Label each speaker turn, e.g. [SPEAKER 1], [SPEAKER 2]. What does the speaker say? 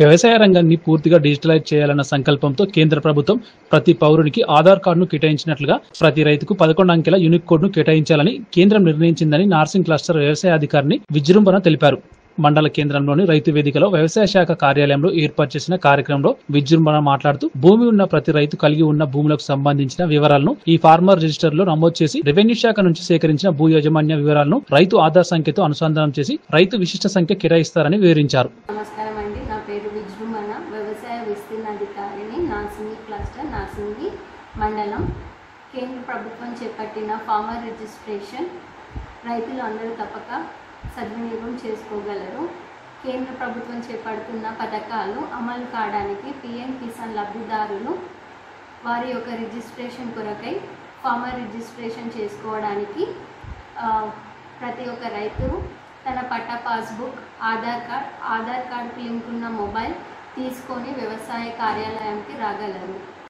[SPEAKER 1] వ్యవసాయ రంగాన్ని పూర్తిగా డిజిటలైజ్ చేయాలన్న సంకల్పంతో కేంద్ర ప్రభుత్వం ప్రతి పౌరునికి ఆధార్ కార్డును కేటాయించినట్లుగా ప్రతి రైతుకు 11 అంకెల యూనిక్ కోడ్ను కేటాయించాలని కేంద్రం నిర్ణయించిందని నార్సింగ్ క్లస్టర్ వ్యవసాయ అధికారిని విజృంభణ తెలిపారు. మండల కేంద్రంలోని రైతు వేదికలో వ్యవసాయ శాఖ కార్యాలయంలో ఏర్పాటు చేసిన కార్యక్రమంలో విజృంభణ మాట్లాడుతూ భూమి ఉన్న ప్రతి రైతు కలిగి ఉన్న భూములకు సంబంధించిన వివరాలను ఈ ఫార్మర్ రిజిస్టర్ లో నమోదు చేసి రెవెన్యూ శాఖ నుంచి సేకరించిన భూ యాజమాన్య వివరాలను రైతు ఆధార్ సంఖ్యతో అనుసంధానం చేసి రైతు విశిష్ట సంఖ్య కేటాయిస్తారని వివరించారు.
[SPEAKER 2] నమస్కారం అండి, నా పేరు విజృంభణ, వ్యవసాయ విస్తీర్ణాధికారిని, నార్సింగి క్లస్టర్, నార్సింగి మండలం. కేంద్ర ప్రభుత్వం చేపట్టిన ఫార్మర్ రిజిస్ట్రేషన్ రైతులు అందరూ తప్పక సద్వినియోగం చేసుకోగలరు. కేంద్ర ప్రభుత్వం చేపడుతున్న పథకాలు అమలు కావడానికి పిఎం కిసాన్ లబ్ధిదారులు వారి యొక్క రిజిస్ట్రేషన్ కొరకై ఫార్మర్ రిజిస్ట్రేషన్ చేసుకోవడానికి ప్రతి ఒక్క రైతు తన పట్టా పాస్బుక్, ఆధార్ కార్డుకి లింక్ ఉన్న మొబైల్ తీసుకొని వ్యవసాయ కార్యాలయానికి రాగలరు.